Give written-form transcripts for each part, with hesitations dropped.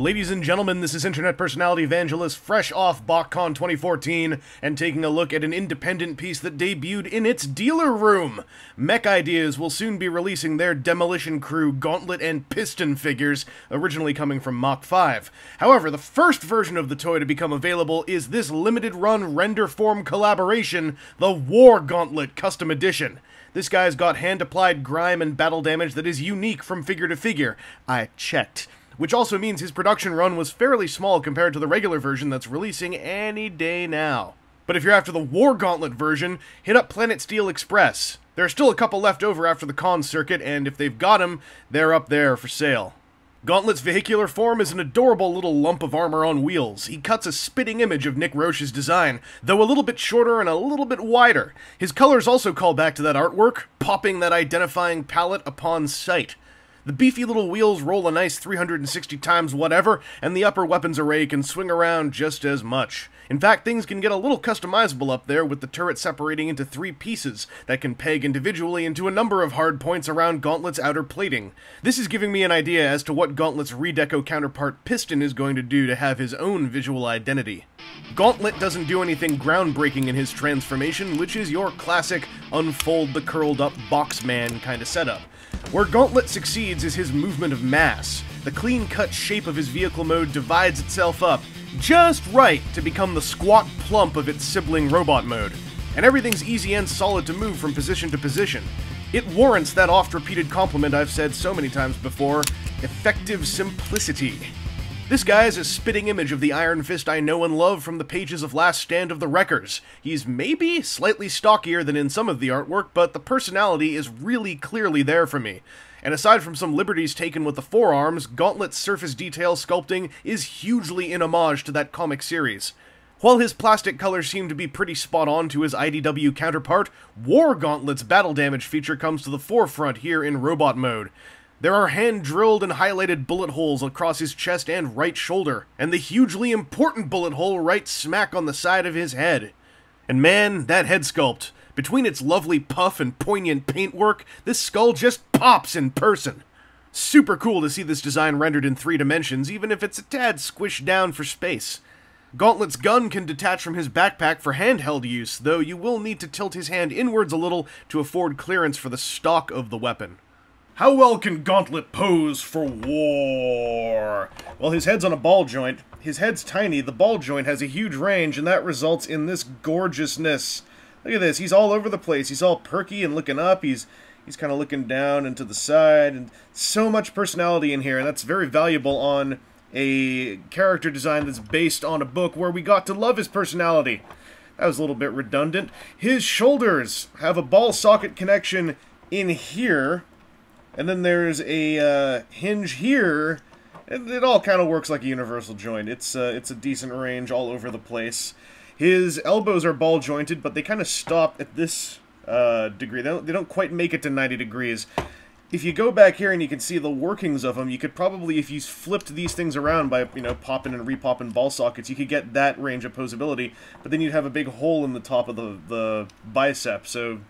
Ladies and gentlemen, this is internet personality Vangelus, fresh off BotCon 2014, and taking a look at an independent piece that debuted in its dealer room. Mech iDeas will soon be releasing their Demolition Crew Gauntlet and Piston figures, originally coming from Mach 5. However, the first version of the toy to become available is this limited-run Renderform collaboration, the War Gauntlet Custom Edition. This guy's got hand-applied grime and battle damage that is unique from figure to figure. I checked. Which also means his production run was fairly small compared to the regular version that's releasing any day now. But if you're after the War Gauntlet version, hit up Planet Steel Express. There are still a couple left over after the con circuit, and if they've got them, they're up there for sale. Gauntlet's vehicular form is an adorable little lump of armor on wheels. He cuts a spitting image of Nick Roche's design, though a little bit shorter and a little bit wider. His colors also call back to that artwork, popping that identifying palette upon sight. The beefy little wheels roll a nice 360 times whatever, and the upper weapons array can swing around just as much. In fact, things can get a little customizable up there, with the turret separating into 3 pieces that can peg individually into a number of hard points around Gauntlet's outer plating. This is giving me an idea as to what Gauntlet's redeco counterpart Piston is going to do to have his own visual identity. Gauntlet doesn't do anything groundbreaking in his transformation, which is your classic unfold the curled up box man kind of setup. Where Gauntlet succeeds is his movement of mass. The clean-cut shape of his vehicle mode divides itself up just right to become the squat plump of its sibling robot mode. And everything's easy and solid to move from position to position. It warrants that oft-repeated compliment I've said so many times before: effective simplicity. This guy is a spitting image of the Iron Fist I know and love from the pages of Last Stand of the Wreckers. He's maybe slightly stockier than in some of the artwork, but the personality is really clearly there for me. And aside from some liberties taken with the forearms, Gauntlet's surface detail sculpting is hugely in homage to that comic series. While his plastic colors seem to be pretty spot on to his IDW counterpart, War Gauntlet's battle damage feature comes to the forefront here in robot mode. There are hand-drilled and highlighted bullet holes across his chest and right shoulder, and the hugely important bullet hole right smack on the side of his head. And man, that head sculpt, between its lovely puff and poignant paintwork, this skull just pops in person. Super cool to see this design rendered in 3 dimensions, even if it's a tad squished down for space. Gauntlet's gun can detach from his backpack for handheld use, though you will need to tilt his hand inwards a little to afford clearance for the stock of the weapon. How well can Gauntlet pose for war? Well, his head's on a ball joint. His head's tiny, the ball joint has a huge range, and that results in this gorgeousness. Look at this, he's all over the place. He's all perky and looking up. He's kind of looking down and to the side, and so much personality in here, and that's very valuable on a character design that's based on a book where we got to love his personality. That was a little bit redundant. His shoulders have a ball socket connection in here, and then there's a hinge here, and it all kind of works like a universal joint. It's a decent range all over the place. His elbows are ball jointed, but they kind of stop at this degree. They don't quite make it to 90 degrees. If you go back here and you can see the workings of them, you could probably, if you flipped these things around by, popping and repopping ball sockets, you could get that range of posability, but then you'd have a big hole in the top of the bicep, so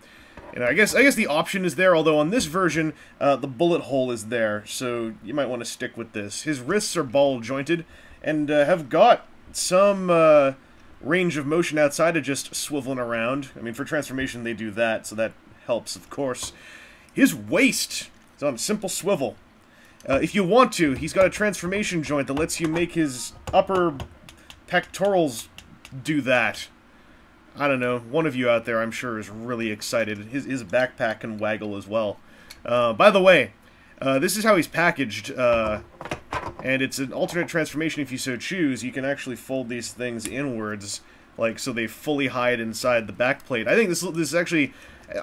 I guess the option is there, although on this version, the bullet hole is there, so you might want to stick with this. His wrists are ball-jointed, and have got some range of motion outside of just swiveling around. I mean, for transformation they do that, so that helps, of course. His waist is on a simple swivel. If you want to, he's got a transformation joint that lets you make his upper pectorals do that. I don't know, one of you out there I'm sure is really excited. His backpack can waggle as well. By the way, this is how he's packaged, and it's an alternate transformation if you so choose. You can actually fold these things inwards, like so they fully hide inside the backplate. I think this actually,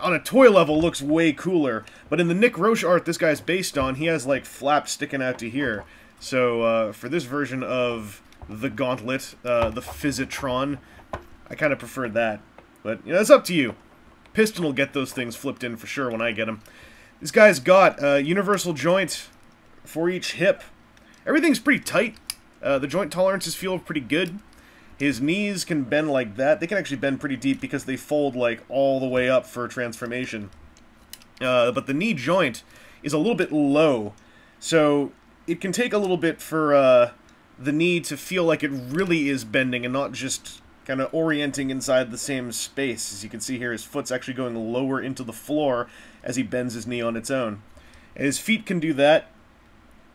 on a toy level, looks way cooler, but in the Nick Roche art this guy's based on, he has like flaps sticking out to here. So for this version of the Gauntlet, the Physitron, I kind of preferred that, but, it's up to you. Piston will get those things flipped in for sure when I get them. This guy's got a universal joint for each hip. Everything's pretty tight. The joint tolerances feel pretty good. His knees can bend like that. They can actually bend pretty deep because they fold, like, all the way up for transformation. But the knee joint is a little bit low, so it can take a little bit for the need to feel like it really is bending and not just kind of orienting inside the same space. As you can see here, his foot's actually going lower into the floor as he bends his knee on its own. And his feet can do that.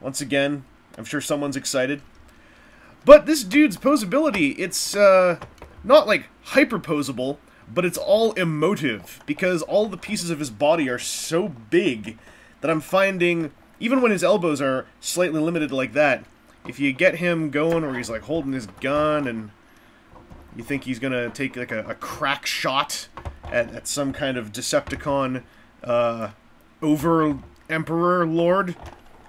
Once again, I'm sure someone's excited. But this dude's posability, it's not like hyper-posable, but it's all emotive, because all the pieces of his body are so big that I'm finding, even when his elbows are slightly limited like that, if you get him going where he's like holding his gun and you think he's gonna take like a crack shot at some kind of Decepticon over-emperor lord,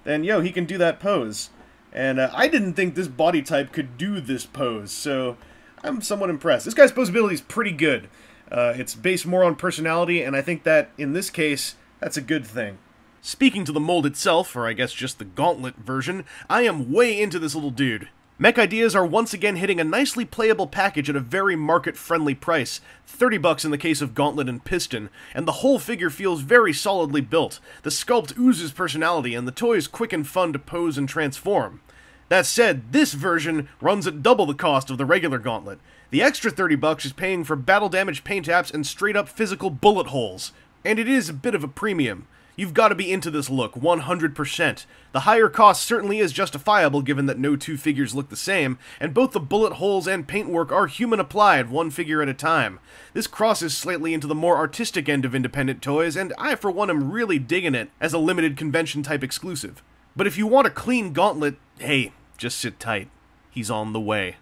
then yo, he can do that pose. And I didn't think this body type could do this pose, so I'm somewhat impressed. This guy's posability is pretty good. It's based more on personality, and I think that, in this case, that's a good thing. Speaking to the mold itself, or I guess just the Gauntlet version, I am way into this little dude. Mech Ideas are once again hitting a nicely playable package at a very market-friendly price, $30 in the case of Gauntlet and Piston, and the whole figure feels very solidly built. The sculpt oozes personality, and the toy is quick and fun to pose and transform. That said, this version runs at double the cost of the regular Gauntlet. The extra $30 is paying for battle damage paint apps and straight-up physical bullet holes, and it is a bit of a premium. You've got to be into this look, 100%. The higher cost certainly is justifiable given that no two figures look the same, and both the bullet holes and paintwork are human-applied, one figure at a time. This crosses slightly into the more artistic end of independent toys, and I for one am really digging it as a limited convention-type exclusive. But if you want a clean Gauntlet, hey, just sit tight. He's on the way.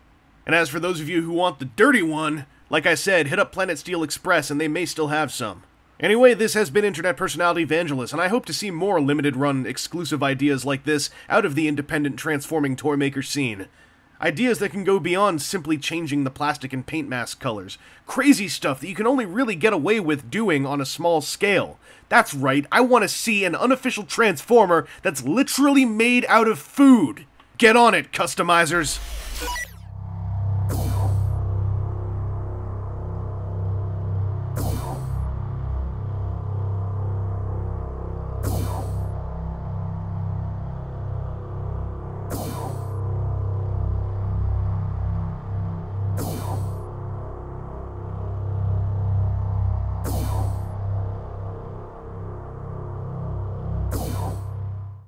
And as for those of you who want the dirty one, like I said, hit up Planet Steel Express and they may still have some. Anyway, this has been Internet Personality Vangelus, and I hope to see more limited-run exclusive ideas like this out of the independent transforming toy maker scene. Ideas that can go beyond simply changing the plastic and paint mask colors. Crazy stuff that you can only really get away with doing on a small scale. That's right, I want to see an unofficial Transformer that's literally made out of food. Get on it, customizers!